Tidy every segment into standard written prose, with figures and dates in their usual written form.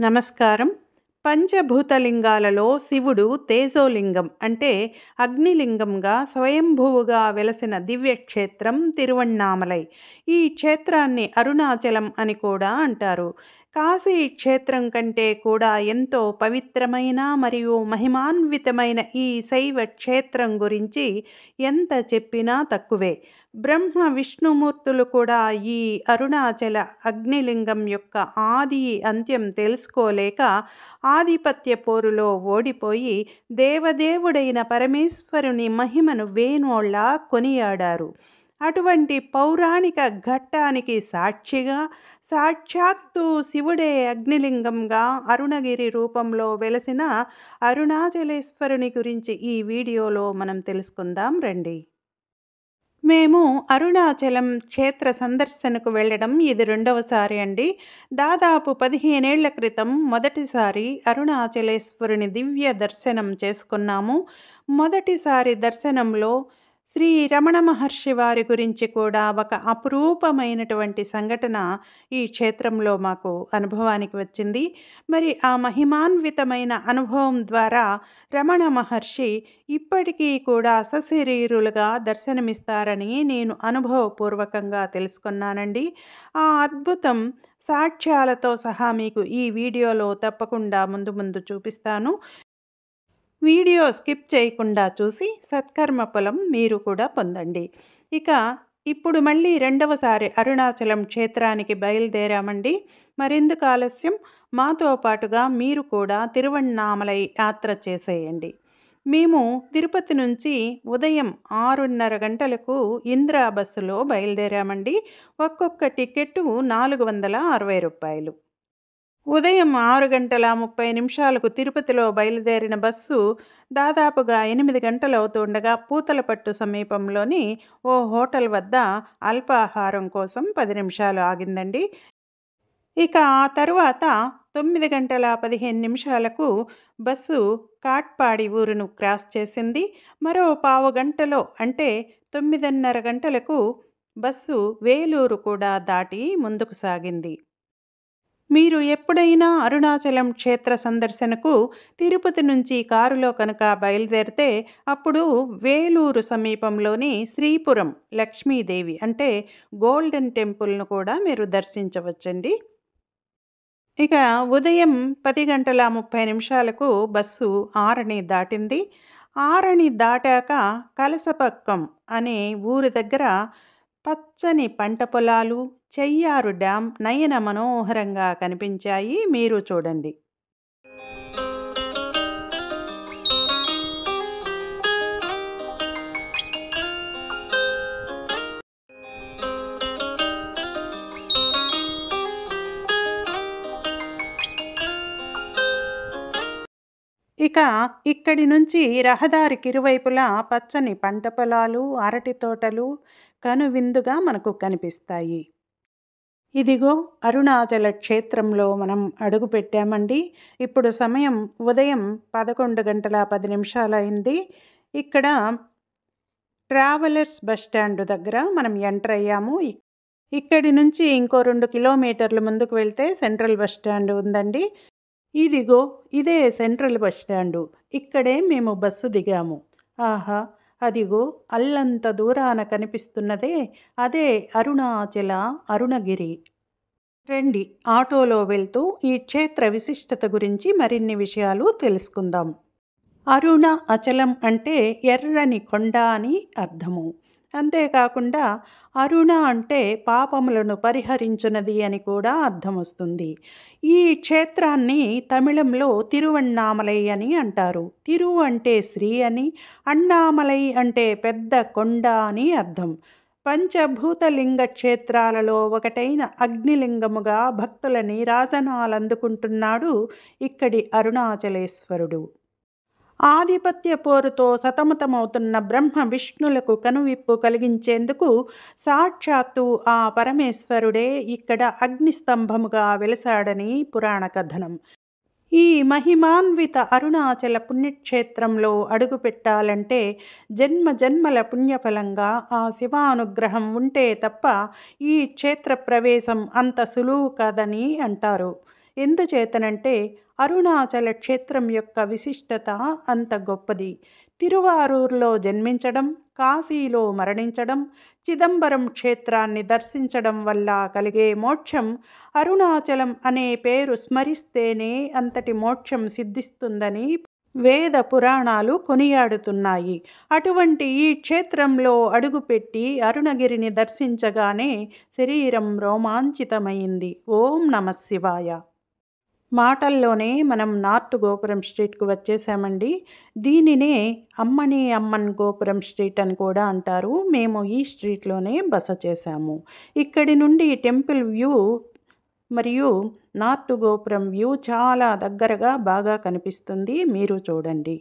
నమస్కారం. పంచభూతలింగాలలో శివుడు తేజోలింగం అంటే అగ్నిలింగంగా స్వయంభువుగా వెలసిన దివ్యక్షేత్రం తిరువణ్ణామలై. ఈ క్షేత్రాన్ని అరుణాచలం అని కూడా అంటారు. కాశీ క్షేత్రం కంటే కూడా ఎంతో పవిత్రమైన మరియు మహిమాన్వితమైన ఈ శైవ క్షేత్రం గురించి ఎంత చెప్పినా తక్కువే. బ్రహ్మ విష్ణుమూర్తులు కూడా ఈ అరుణాచల అగ్నిలింగం యొక్క ఆది అంత్యం తెలుసుకోలేక ఆధిపత్య పోరులో ఓడిపోయి దేవదేవుడైన పరమేశ్వరుని మహిమను వేణోళ్ళ కొనియాడారు. అటువంటి పౌరాణిక ఘట్టానికి సాక్షిగా సాక్షాత్తు శివుడే అగ్నిలింగంగా అరుణగిరి రూపంలో వెలసిన అరుణాచలేశ్వరుని గురించి ఈ వీడియోలో మనం తెలుసుకుందాం రండి. మేము అరుణాచలం క్షేత్ర సందర్శనకు వెళ్ళడం ఇది రెండవసారి అండి. దాదాపు 15 ఏళ్ల క్రితం మొదటిసారి అరుణాచలేశ్వరుని దివ్య దర్శనం చేసుకున్నాము. మొదటిసారి దర్శనంలో శ్రీ రమణ మహర్షి వారి గురించి కూడా ఒక అపురూపమైనటువంటి సంఘటన ఈ క్షేత్రంలో మాకు అనుభవానికి వచ్చింది. మరి ఆ మహిమాన్వితమైన అనుభవం ద్వారా రమణ మహర్షి ఇప్పటికీ కూడా సశరీరులుగా దర్శనమిస్తారని నేను అనుభవపూర్వకంగా తెలుసుకున్నానండి. ఆ అద్భుతం సాక్ష్యాలతో సహా మీకు ఈ వీడియోలో తప్పకుండా ముందు ముందు చూపిస్తాను. వీడియో స్కిప్ చేయకుండా చూసి సత్కర్మ ఫలం మీరు కూడా పొందండి. ఇక ఇప్పుడు మళ్ళీ రెండవసారి అరుణాచలం క్షేత్రానికి బయలుదేరామండి. మరెందుకు ఆలస్యం, మాతో పాటుగా మీరు కూడా తిరువణ్ణామలై యాత్ర చేసేయండి. మేము తిరుపతి నుంచి ఉదయం 6:30 గంటలకు ఇందిరా బస్సులో బయలుదేరామండి. ఒక్కొక్క టికెట్టు ₹460. ఉదయం 6:30 తిరుపతిలో బయలుదేరిన బస్సు దాదాపుగా 8 గంటలవుతుండగా పూతలపట్టు సమీపంలోని ఓ హోటల్ వద్ద అల్పాహారం కోసం 10 నిమిషాలు ఆగిందండి. ఇక ఆ తరువాత 9:15 బస్సు కాట్పాడి ఊరును క్రాస్ చేసింది. మరో పావుగంటలో అంటే 9:30 గంటలకు బస్సు వేలూరు కూడా దాటి ముందుకు సాగింది. మీరు ఎప్పుడైనా అరుణాచలం క్షేత్ర సందర్శనకు తిరుపతి నుంచి కారులో కనుక బయలుదేరితే అప్పుడు వేలూరు సమీపంలోని శ్రీపురం లక్ష్మీదేవి అంటే గోల్డెన్ టెంపుల్ను కూడా మీరు దర్శించవచ్చండి. ఇక ఉదయం 10:30 బస్సు ఆరణి దాటింది. ఆరణి దాటాక కలసపక్కం అనే ఊరి దగ్గర పచ్చని పంట పొలాలు, చెయ్యారు డ్యాం నయన మనోహరంగా కనిపించాయి. మీరు చూడండి. ఇక ఇక్కడి నుంచి రహదారికి ఇరువైపులా పచ్చని పంట పొలాలు, అరటి తోటలు కనువిందుగా మనకు కనిపిస్తాయి. ఇదిగో అరుణాచల క్షేత్రంలో మనం అడుగు పెట్టామండి. ఇప్పుడు సమయం ఉదయం 11:10 అయింది. ఇక్కడ ట్రావెలర్స్ బస్ స్టాండ్ దగ్గర మనం ఎంటర్ అయ్యాము. ఇక్కడి నుంచి ఇంకో 2 కిలోమీటర్లు ముందుకు వెళ్తే సెంట్రల్ బస్ స్టాండ్ ఉందండి. ఇదిగో ఇదే సెంట్రల్ బస్ స్టాండు. ఇక్కడే మేము బస్సు దిగాము. ఆహా! అదిగో అల్లంత దూరాన కనిపిస్తున్నదే అదే అరుణాచల అరుణగిరి. రండి ఆటోలో వెళ్తూ ఈ క్షేత్ర విశిష్టత గురించి మరిన్ని విషయాలు తెలుసుకుందాం. అరుణ అచలం అంటే ఎర్రని కొండ అని అర్థము. అంతేకాకుండా అరుణ అంటే పాపములను పరిహరించునది అని కూడా అర్థం వస్తుంది. ఈ క్షేత్రాన్ని తమిళంలో తిరువణ్ణామలై అని అంటారు. తిరు అంటే శ్రీ అని, అన్నామలై అంటే పెద్ద కొండ అని అర్థం. పంచభూతలింగ క్షేత్రాలలో ఒకటైన అగ్నిలింగముగా భక్తుల నీరాజనాలందుకుంటున్నాడు ఇక్కడి అరుణాచలేశ్వరుడు. ఆధిపత్య పోరుతో సతమతమవుతున్న బ్రహ్మ విష్ణులకు కనువిప్పు కలిగించేందుకు సాక్షాత్తు ఆ పరమేశ్వరుడే ఇక్కడ అగ్నిస్తంభముగా వెలసాడని పురాణ కథనం. ఈ మహిమాన్విత అరుణాచల పుణ్యక్షేత్రంలో అడుగుపెట్టాలంటే జన్మ జన్మల పుణ్యఫలంగా ఆ శివానుగ్రహం ఉంటే తప్ప ఈ క్షేత్ర ప్రవేశం అంత సులువు కాదని అంటారు. ఎందుచేతనంటే అరుణాచల క్షేత్రం యొక్క విశిష్టత అంత గొప్పది. తిరువారూరులో జన్మించడం, కాశీలో మరణించడం, చిదంబరం క్షేత్రాన్ని దర్శించడం వల్ల కలిగే మోక్షం, అరుణాచలం అనే పేరు స్మరిస్తేనే అంతటి మోక్షం సిద్ధిస్తుందని వేద పురాణాలు కొనియాడుతున్నాయి. అటువంటి ఈ క్షేత్రంలో అడుగుపెట్టి అరుణగిరిని దర్శించగానే శరీరం రోమాంచితమైంది. ఓం నమః శివాయ. మాటల్లోనే మనం నార్త్ గోపురం స్ట్రీట్‌కు వచ్చేసామండి. దీనినే అమ్మని అమ్మన్ గోపురం స్ట్రీట్ అని కూడా అంటారు. మేము ఈ స్ట్రీట్‌లోనే బస చేశాము. ఇక్కడి నుండి టెంపుల్ వ్యూ మరియు నార్త్ గోపురం వ్యూ చాలా దగ్గరగా బాగా కనిపిస్తుంది. మీరు చూడండి.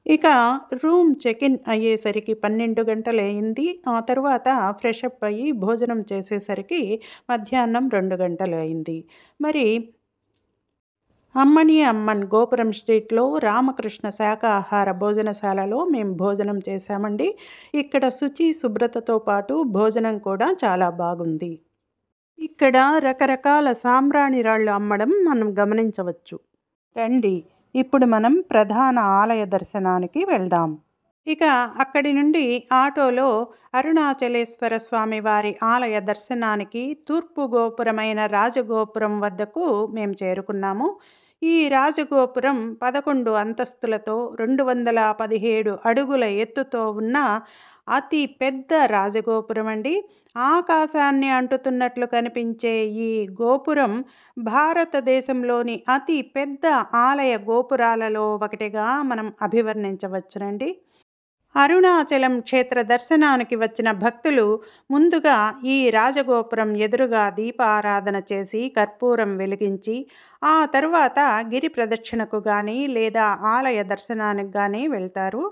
ఇక రూమ్ చెక్-ఇన్ అయ్యేసరికి 12 గంటలయింది. ఆ తర్వాత ఫ్రెష్ అప్ అయ్యి భోజనం చేసేసరికి మధ్యాహ్నం 2 గంటలయింది. మరి అమ్మని అమ్మన్ గోపురం స్ట్రీట్లో రామకృష్ణ శాకాహార భోజనశాలలో మేము భోజనం చేశామండి. ఇక్కడ శుచి, శుభ్రతతో పాటు భోజనం కూడా చాలా బాగుంది. ఇక్కడ రకరకాల సాంబ్రాణి రాళ్ళు అమ్మడం మనం గమనించవచ్చు. రండి, ఇప్పుడు మనం ప్రధాన ఆలయ దర్శనానికి వెళ్దాం. ఇక అక్కడి నుండి ఆటోలో అరుణాచలేశ్వర స్వామి వారి ఆలయ దర్శనానికి తూర్పు గోపురమైన రాజగోపురం వద్దకు మేము చేరుకున్నాము. ఈ రాజగోపురం 11 అంతస్తులతో 217 అడుగుల ఎత్తుతో ఉన్న అతి పెద్ద రాజగోపురం అండి. ఆకాశాన్ని అంటుతున్నట్లు కనిపించే ఈ గోపురం భారతదేశంలోని అతి పెద్ద ఆలయ గోపురాలలో ఒకటిగా మనం అభివర్ణించవచ్చునండి. అరుణాచలం క్షేత్ర దర్శనానికి వచ్చిన భక్తులు ముందుగా ఈ రాజగోపురం ఎదురుగా దీపారాధన చేసి కర్పూరం వెలిగించి ఆ తరువాత గిరి ప్రదక్షిణకు కానీ లేదా ఆలయ దర్శనానికి కానీ వెళ్తారు.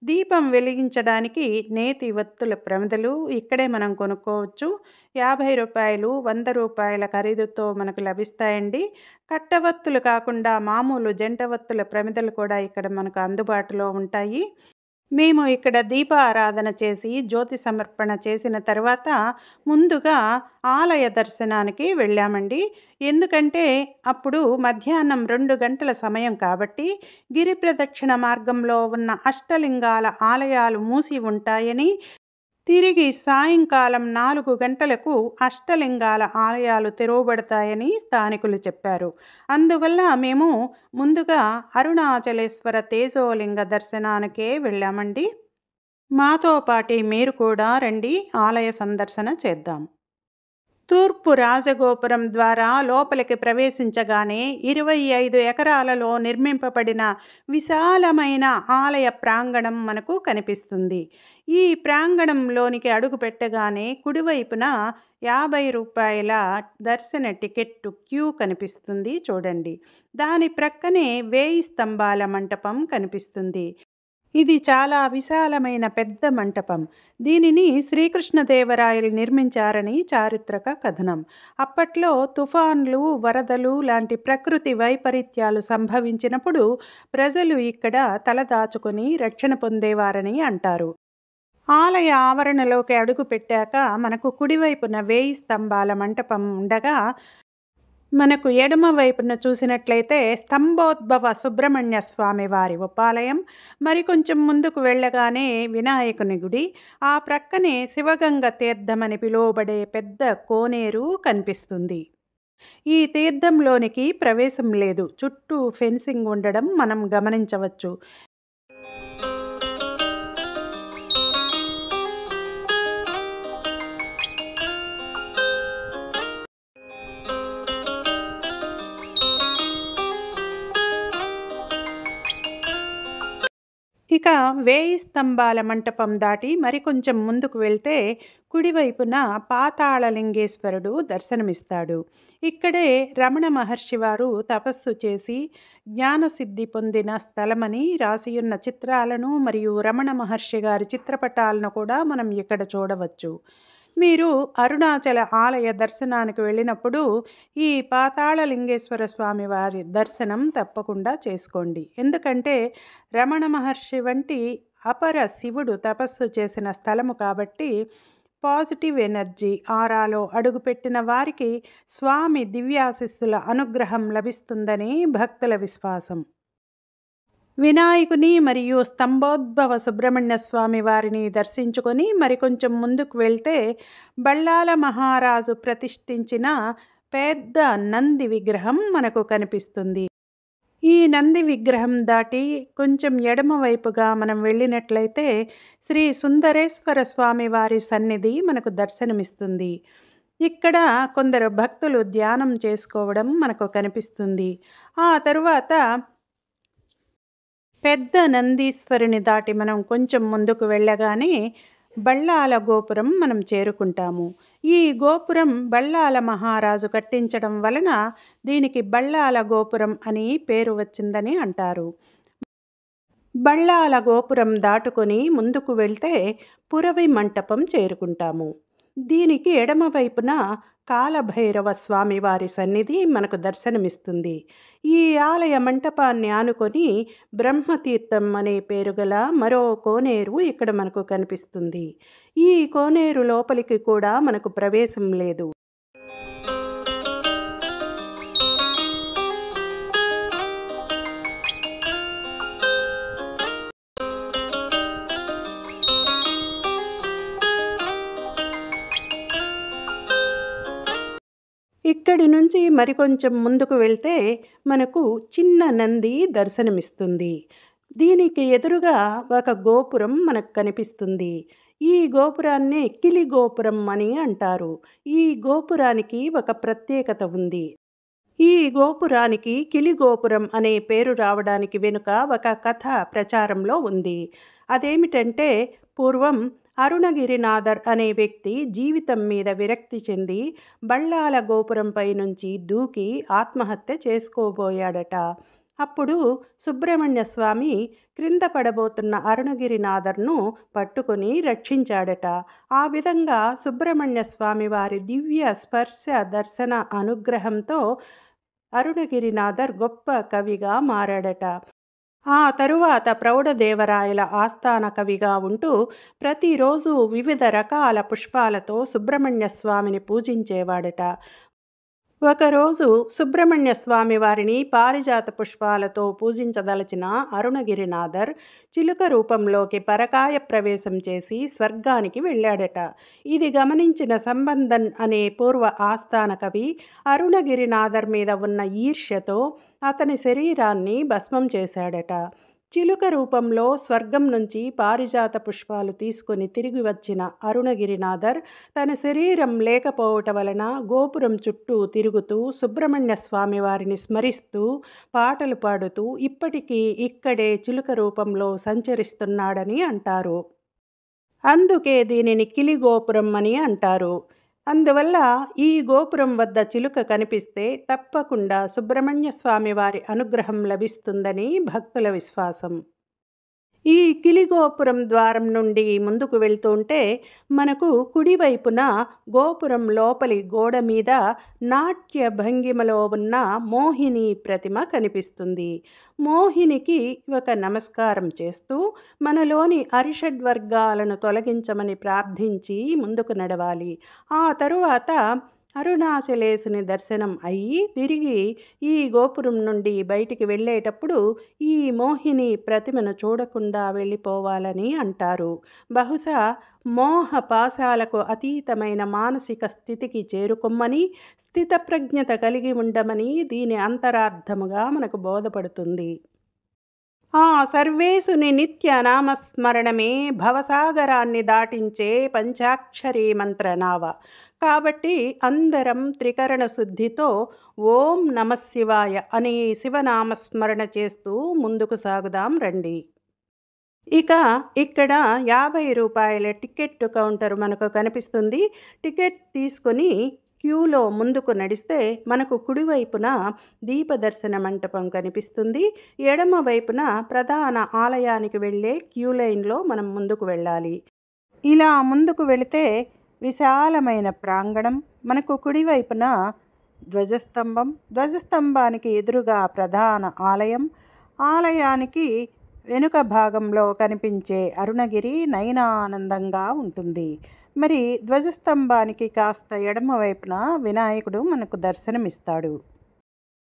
దీపం వెలిగించడానికి నేతి వత్తుల ప్రమిదలు ఇక్కడే మనం కొనుక్కోవచ్చు. రూ. 50, రూ. 100 ఖరీదుతో మనకు లభిస్తాయండి. కట్టవత్తులు కాకుండా మామూలు జంట వత్తుల ప్రమిదలు కూడా ఇక్కడ మనకు అందుబాటులో ఉంటాయి. మేము ఇక్కడ దీపారాధన చేసి జ్యోతి సమర్పణ చేసిన తర్వాత ముందుగా ఆలయ దర్శనానికి వెళ్ళామండి. ఎందుకంటే అప్పుడు మధ్యాహ్నం 2 గంటల సమయం కాబట్టి గిరి ప్రదక్షిణ మార్గంలో ఉన్న అష్టలింగాల ఆలయాలు మూసి ఉంటాయని, తిరిగి సాయంకాలం 4 గంటలకు అష్టలింగాల ఆలయాలు తెరవబడతాయని స్థానికులు చెప్పారు. అందువల్ల మేము ముందుగా అరుణాచలేశ్వర తేజోలింగ దర్శనానికే వెళ్ళామండి. మాతో పాటి మీరు కూడా రండి, ఆలయ సందర్శన చేద్దాం. తూర్పు రాజగోపురం ద్వారా లోపలికి ప్రవేశించగానే 25 ఎకరాలలో నిర్మింపబడిన విశాలమైన ఆలయ ప్రాంగణం మనకు కనిపిస్తుంది. ఈ ప్రాంగణంలోనికి అడుగుపెట్టగానే కుడివైపున రూ. 50 దర్శన టికెట్ క్యూ కనిపిస్తుంది చూడండి. దాని ప్రక్కనే 1000 స్తంభాల మంటపం కనిపిస్తుంది. ఇది చాలా విశాలమైన పెద్ద మంటపం. దీనిని శ్రీకృష్ణదేవరాయలు నిర్మించారని చారిత్రక కథనం. అప్పట్లో తుఫాన్లు, వరదలు లాంటి ప్రకృతి వైపరీత్యాలు సంభవించినప్పుడు ప్రజలు ఇక్కడ తలదాచుకొని రక్షణ పొందేవారని అంటారు. ఆలయ ఆవరణలోకి అడుగుపెట్టాక మనకు కుడివైపున 1000 స్తంభాల మంటపం ఉండగా, మనకు ఎడమ వైపున చూసినట్లయితే స్తంభోద్భవ సుబ్రహ్మణ్య స్వామి వారి ఉపాలయం, మరికొంచెం ముందుకు వెళ్ళగానే వినాయకుని గుడి, ఆ ప్రక్కనే శివగంగ తీర్థమని పిలువబడే పెద్ద కోనేరు కనిపిస్తుంది. ఈ తీర్థంలోనికి ప్రవేశం లేదు. చుట్టూ ఫెన్సింగ్ ఉండడం మనం గమనించవచ్చు. ఇక 1000 స్తంభాల మంటపం దాటి మరికొంచెం ముందుకు వెళ్తే కుడివైపున పాతాళలింగేశ్వరుడు దర్శనమిస్తాడు. ఇక్కడే రమణ మహర్షి వారు తపస్సు చేసి జ్ఞానసిద్ధి పొందిన స్థలమని రాసియున్న చిత్రాలను మరియు రమణ మహర్షి గారి చిత్రపటాలను కూడా మనం ఇక్కడ చూడవచ్చు. మీరు అరుణాచల ఆలయ దర్శనానికి వెళ్ళినప్పుడు ఈ పాతాళలింగేశ్వర స్వామి వారి దర్శనం తప్పకుండా చేసుకోండి. ఎందుకంటే రమణ మహర్షి వంటి అపర శివుడు తపస్సు చేసిన స్థలము కాబట్టి పాజిటివ్ ఎనర్జీ ఆరాలో అడుగుపెట్టిన వారికి స్వామి దివ్యాశిస్సుల అనుగ్రహం లభిస్తుందని భక్తుల విశ్వాసం. వినాయకుని మరియు స్తంభోద్భవ సుబ్రహ్మణ్య స్వామి వారిని దర్శించుకొని మరికొంచెం ముందుకు వెళ్తే బళ్ళాల మహారాజు ప్రతిష్ఠించిన పెద్ద నంది విగ్రహం మనకు కనిపిస్తుంది. ఈ నంది విగ్రహం దాటి కొంచెం ఎడమ వైపుగా మనం వెళ్ళినట్లయితే శ్రీ సుందరేశ్వర స్వామి వారి సన్నిధి మనకు దర్శనమిస్తుంది. ఇక్కడ కొందరు భక్తులు ధ్యానం చేసుకోవడం మనకు కనిపిస్తుంది. ఆ తరువాత పెద్ద నందీశ్వరుని దాటి మనం కొంచెం ముందుకు వెళ్ళగానే బళ్ళాల గోపురం మనం చేరుకుంటాము. ఈ గోపురం బళ్ళాల మహారాజు కట్టించడం వలన దీనికి బళ్ళాల గోపురం అని పేరు వచ్చిందని అంటారు. బళ్ళాల గోపురం దాటుకొని ముందుకు వెళ్తే పురవి మంటపం చేరుకుంటాము. దీనికి ఎడమ వైపున కాలభైరవ స్వామి వారి సన్నిధి మనకు దర్శనమిస్తుంది. ఈ ఆలయ మంటపాన్ని ఆనుకొని బ్రహ్మతీర్థం అనే పేరు గల మరో కోనేరు ఇక్కడ మనకు కనిపిస్తుంది. ఈ కోనేరు లోపలికి కూడా మనకు ప్రవేశం లేదు. ఇక్కడి నుంచి మరికొంచెం ముందుకు వెళ్తే మనకు చిన్న నంది దర్శనమిస్తుంది. దీనికి ఎదురుగా ఒక గోపురం మనకు కనిపిస్తుంది. ఈ గోపురాన్నే కిలి గోపురం అని అంటారు. ఈ గోపురానికి ఒక ప్రత్యేకత ఉంది. ఈ గోపురానికి కిలి గోపురం అనే పేరు రావడానికి వెనుక ఒక కథ ప్రచారంలో ఉంది. అదేమిటంటే పూర్వం అరుణగిరినాథర్ అనే వ్యక్తి జీవితం మీద విరక్తి చెంది బళ్ళాల గోపురంపై నుంచి దూకి ఆత్మహత్య చేసుకోబోయాడట. అప్పుడు సుబ్రహ్మణ్య స్వామి క్రింద పడబోతున్న అరుణగిరినాథర్ను పట్టుకొని రక్షించాడట. ఆ విధంగా సుబ్రహ్మణ్య స్వామి వారి దివ్య స్పర్శ దర్శన అనుగ్రహంతో అరుణగిరినాథర్ గొప్ప కవిగా మారాడట. ఆ తరువాత ప్రౌఢదేవరాయల ఆస్థాన కవిగా ఉంటూ ప్రతిరోజు వివిధ రకాల పుష్పాలతో సుబ్రహ్మణ్య స్వామిని పూజించేవాడట. ఒకరోజు సుబ్రహ్మణ్య స్వామి వారిని పారిజాత పుష్పాలతో పూజించదలచిన అరుణగిరినాథర్ చిలుక రూపంలోకి పరకాయ ప్రవేశం చేసి స్వర్గానికి వెళ్ళాడట. ఇది గమనించిన సంబంధన్ అనే పూర్వ ఆస్థాన కవి అరుణగిరినాథర్ మీద ఉన్న ఈర్ష్యతో అతని శరీరాన్ని భస్మం చేశాడట. చిలుక రూపంలో స్వర్గం నుంచి పారిజాత పుష్పాలు తీసుకొని తిరిగి వచ్చిన అరుణగిరినాథర్ తన శరీరం లేకపోవటం వలన గోపురం చుట్టూ తిరుగుతూ సుబ్రహ్మణ్య స్వామి వారిని స్మరిస్తూ పాటలు పాడుతూ ఇప్పటికీ ఇక్కడే చిలుక రూపంలో సంచరిస్తున్నాడని అంటారు. అందుకే దీనిని కిలి గోపురం అని అంటారు. అందువల్ల ఈ గోపురం వద్ద చిలుక కనిపిస్తే తప్పకుండా సుబ్రహ్మణ్య స్వామి వారి అనుగ్రహం లభిస్తుందని భక్తుల విశ్వాసం. ఈ కిలిగోపురం ద్వారం నుండి ముందుకు వెళ్తుంటే మనకు కుడివైపున గోపురం లోపలి గోడ మీద నాట్య భంగిమలో ఉన్న మోహిని ప్రతిమ కనిపిస్తుంది. మోహినికి ఒక నమస్కారం చేస్తూ మనలోని అరిషడ్వర్గాలను తొలగించమని ప్రార్థించి ముందుకు నడవాలి. ఆ తరువాత అరుణాచలేశుని దర్శనం అయ్యి తిరిగి ఈ గోపురం నుండి బయటికి వెళ్ళేటప్పుడు ఈ మోహిని ప్రతిమను చూడకుండా వెళ్ళిపోవాలని అంటారు. బహుశా మోహ పాశాలకు అతీతమైన మానసిక స్థితికి చేరుకొమ్మని, స్థితప్రజ్ఞత కలిగి ఉండమని దీని అంతరార్థముగా మనకు బోధపడుతుంది. ఆ సర్వేసుని నిత్య నామస్మరణమే భవసాగరాన్ని దాటించే పంచాక్షరీ మంత్రనావ. కాబట్టి అందరం త్రికరణ శుద్ధితో ఓం నమఃశివాయ అనే శివనామస్మరణ చేస్తూ ముందుకు సాగుదాం రండి. ఇక ఇక్కడ 50 రూపాయల టికెట్ కౌంటర్ మనకు కనిపిస్తుంది. టికెట్ తీసుకొని క్యూలో ముందుకు నడిస్తే మనకు కుడివైపున దీపదర్శన మంటపం కనిపిస్తుంది. ఎడమ వైపున ప్రధాన ఆలయానికి వెళ్ళే క్యూ లైన్లో మనం ముందుకు వెళ్ళాలి. ఇలా ముందుకు వెళితే విశాలమైన ప్రాంగణం, మనకు కుడివైపున ధ్వజస్తంభం, ధ్వజస్తంభానికి ఎదురుగా ప్రధాన ఆలయం, ఆలయానికి వెనుక భాగంలో కనిపించే అరుణగిరి నయనానందంగా ఉంటుంది. మరి ధ్వజస్తంభానికి కాస్త ఎడమ వైపున వినాయకుడు మనకు దర్శనమిస్తాడు.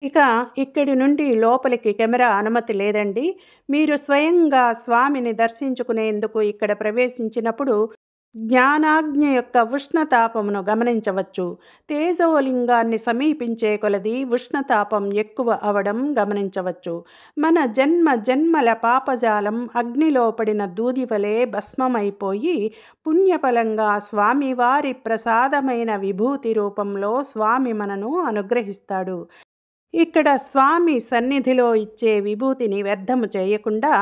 ఇక ఇక్కడి నుండి లోపలికి కెమెరా అనుమతి లేదండి. మీరు స్వయంగా స్వామిని దర్శించుకునేందుకు ఇక్కడ ప్రవేశించినప్పుడు జ్ఞానాగ్ని యొక్క ఉష్ణతాపమును గమనించవచ్చు. తేజోలింగాన్ని సమీపించే కొలది ఉష్ణతాపం ఎక్కువ అవడం గమనించవచ్చు. మన జన్మ జన్మల పాపజాలం అగ్నిలో పడిన దూది వలె భస్మమైపోయి పుణ్యఫలంగా స్వామివారి ప్రసాదమైన విభూతి రూపంలో స్వామి మనను అనుగ్రహిస్తాడు. ఇక్కడ స్వామి సన్నిధిలో ఇచ్చే విభూతిని వ్యర్థము చేయకుండా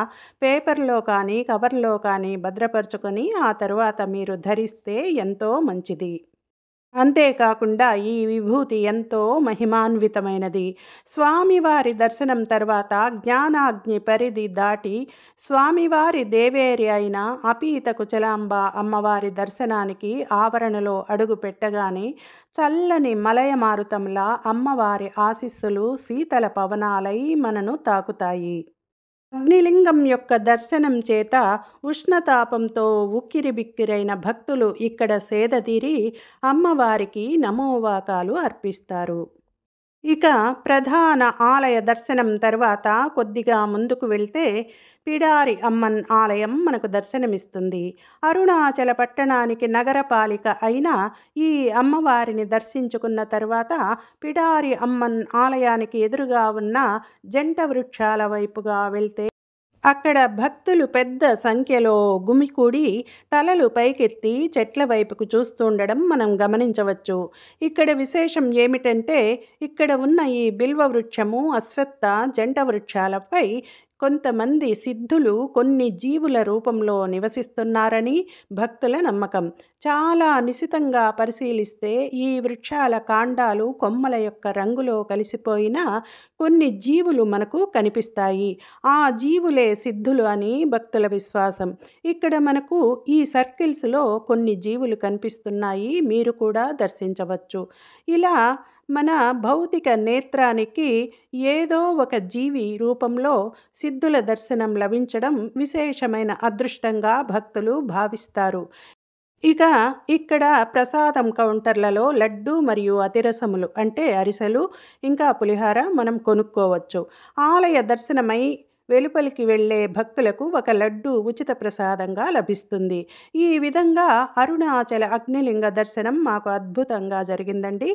పేపర్‌లో కానీ, కవర్‌లో కానీ భద్రపరుచుకొని ఆ తరువాత మీరు ధరిస్తే ఎంతో మంచిది. అంతేకాకుండా ఈ విభూతి ఎంతో మహిమాన్వితమైనది. స్వామివారి దర్శనం తర్వాత జ్ఞానాగ్ని పరిధి దాటి స్వామివారి దేవేరి అయిన అపీత కుచలాంబ అమ్మవారి దర్శనానికి ఆవరణలో అడుగు పెట్టగానే చల్లని మలయమారుతంలా అమ్మవారి ఆశీస్సులు శీతల పవనాలై మనను తాకుతాయి. అగ్నిలింగం యొక్క దర్శనం చేత ఉష్ణతాపంతో ఉక్కిరిబిక్కిరైన భక్తులు ఇక్కడ సేదతీరి అమ్మవారికి నమోవాకాలు అర్పిస్తారు. ఇక ప్రధాన ఆలయ దర్శనం తర్వాత కొద్దిగా ముందుకు వెళ్తే పిడారి అమ్మన్ ఆలయం మనకు దర్శనమిస్తుంది. అరుణాచల పట్టణానికి నగరపాలిక అయిన ఈ అమ్మవారిని దర్శించుకున్న తర్వాత పిడారి అమ్మన్ ఆలయానికి ఎదురుగా ఉన్న జంట వృక్షాల వైపుగా వెళ్తే అక్కడ భక్తులు పెద్ద సంఖ్యలో గుమికూడి తలలు పైకెత్తి చెట్ల వైపుకు చూస్తుండడం మనం గమనించవచ్చు. ఇక్కడ విశేషం ఏమిటంటే ఇక్కడ ఉన్న ఈ బిల్వ వృక్షము, అశ్వత్థ జంట వృక్షాలపై కొంతమంది సిద్ధులు కొన్ని జీవుల రూపంలో నివసిస్తున్నారని భక్తుల నమ్మకం. చాలా నిశితంగా పరిశీలిస్తే ఈ వృక్షాల కాండాలు, కొమ్మల యొక్క రంగులో కలిసిపోయిన కొన్ని జీవులు మనకు కనిపిస్తాయి. ఆ జీవులే సిద్ధులు అని భక్తుల విశ్వాసం. ఇక్కడ మనకు ఈ సర్కిల్స్‌లో కొన్ని జీవులు కనిపిస్తున్నాయి. మీరు కూడా దర్శించవచ్చు. ఇలా మన భౌతిక నేత్రానికి ఏదో ఒక జీవి రూపంలో సిద్ధుల దర్శనం లభించడం విశేషమైన అదృష్టంగా భక్తులు భావిస్తారు. ఇక ఇక్కడ ప్రసాదం కౌంటర్లలో లడ్డు మరియు అతిరసములు అంటే అరిసెలు, ఇంకా పులిహార మనం కొనుక్కోవచ్చు. ఆలయ దర్శనమై వెలుపలికి వెళ్ళే భక్తులకు ఒక లడ్డు ఉచిత ప్రసాదంగా లభిస్తుంది. ఈ విధంగా అరుణాచల అగ్నిలింగ దర్శనం మాకు అద్భుతంగా జరిగిందండి.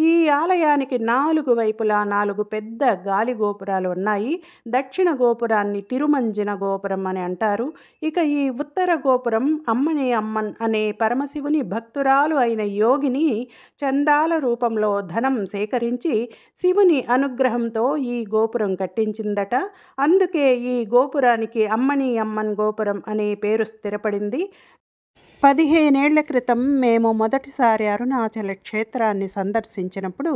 ఈ ఆలయానికి 4 వైపులా 4 పెద్ద గాలి గోపురాలు ఉన్నాయి. దక్షిణ గోపురాన్ని తిరుమంజిన గోపురం అని అంటారు. ఇక ఈ ఉత్తర గోపురం అమ్మని అమ్మన్ అనే పరమశివుని భక్తురాలు అయిన యోగిని చందాల రూపంలో ధనం సేకరించి శివుని అనుగ్రహంతో ఈ గోపురం కట్టించిందట. అందుకే ఈ గోపురానికి అమ్మని అమ్మన్ గోపురం అనే పేరు స్థిరపడింది. 15 ఏళ్ల క్రితం మేము మొదటిసారి అరుణాచల క్షేత్రాన్ని సందర్శించినప్పుడు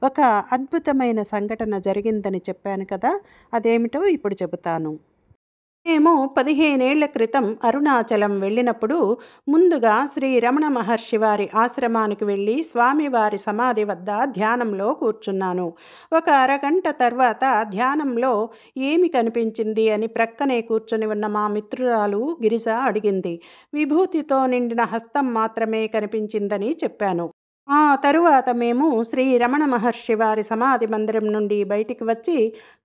ఒక అద్భుతమైన సంఘటన జరిగిందని చెప్పాను కదా! అదేమిటో ఇప్పుడు చెబుతాను. మేము 15 ఏళ్ల క్రితం అరుణాచలం వెళ్ళినప్పుడు ముందుగా శ్రీ రమణ మహర్షి వారి ఆశ్రమానికి వెళ్ళి స్వామివారి సమాధి వద్ద ధ్యానంలో కూర్చున్నాను. ఒక అరగంట తర్వాత ధ్యానంలో ఏమి కనిపించింది అని ప్రక్కనే కూర్చొని ఉన్న మా మిత్రురాలు గిరిజ అడిగింది. విభూతితో నిండిన హస్తం మాత్రమే కనిపించిందని చెప్పాను. ఆ తరువాత మేము శ్రీ రమణ మహర్షి వారి సమాధి మందిరం నుండి బయటికి వచ్చి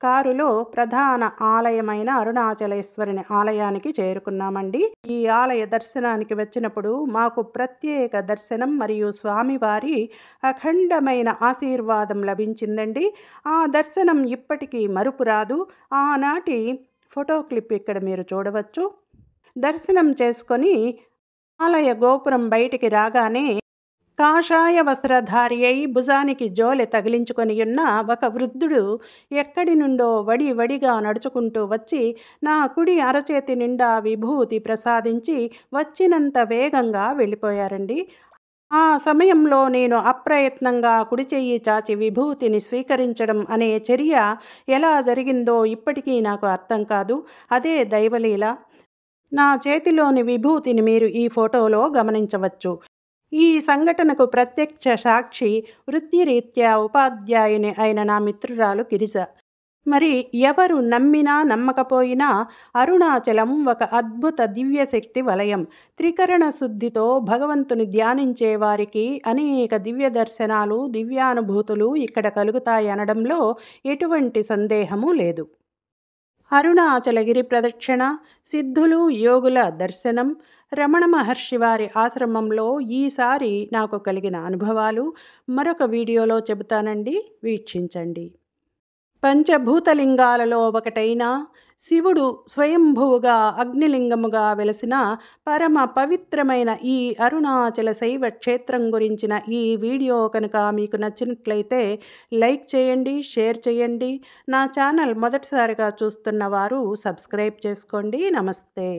కారులో ప్రధాన ఆలయమైన అరుణాచలేశ్వరుని ఆలయానికి చేరుకున్నామండి. ఈ ఆలయ దర్శనానికి వచ్చినప్పుడు మాకు ప్రత్యేక దర్శనం మరియు స్వామివారి అఖండమైన ఆశీర్వాదం లభించిందండి. ఆ దర్శనం ఇప్పటికీ మరుపురాదు. ఆనాటి ఫోటో క్లిప్ ఇక్కడ మీరు చూడవచ్చు. దర్శనం చేసుకొని ఆలయ గోపురం బయటికి రాగానే కాషాయ వస్త్రధారి అయి భుజానికి జోలె తగిలించుకొనియున్న ఒక వృద్ధుడు ఎక్కడి నుండో వడివడిగా నడుచుకుంటూ వచ్చి నా కుడి అరచేతి నిండా విభూతి ప్రసాదించి వచ్చినంత వేగంగా వెళ్ళిపోయారండి. ఆ సమయంలో నేను అప్రయత్నంగా కుడి చెయ్యి చాచి విభూతిని స్వీకరించడం అనే చర్య ఎలా జరిగిందో ఇప్పటికీ నాకు అర్థం కాదు. అదే దైవలీల. నా చేతిలోని విభూతిని మీరు ఈ ఫోటోలో గమనించవచ్చు. ఈ సంఘటనకు ప్రత్యక్ష సాక్షి వృత్తిరీత్యా ఉపాధ్యాయుని అయిన నా మిత్రురాలు గిరిజ. మరి ఎవరు నమ్మినా నమ్మకపోయినా అరుణాచలం ఒక అద్భుత దివ్యశక్తి వలయం. త్రికరణ శుద్ధితో భగవంతుని ధ్యానించే వారికి అనేక దివ్య దర్శనాలు, దివ్యానుభూతులు ఇక్కడ కలుగుతాయనడంలో ఎటువంటి సందేహము లేదు. అరుణాచలగిరి ప్రదక్షిణ, సిద్ధులు యోగుల దర్శనం, రమణ మహర్షి వారి ఆశ్రమంలో ఈసారి నాకు కలిగిన అనుభవాలు మరొక వీడియోలో చెబుతానండి, వీక్షించండి. పంచభూతలింగాలలో ఒకటైన శివుడు స్వయంభువుగా అగ్నిలింగముగా వెలసిన పరమ పవిత్రమైన ఈ అరుణాచల శైవ క్షేత్రం గురించిన ఈ వీడియో కనుక మీకు నచ్చినట్లయితే లైక్ చేయండి, షేర్ చేయండి. నా ఛానల్ మొదటిసారిగా చూస్తున్న వారు సబ్స్క్రైబ్ చేసుకోండి. నమస్తే.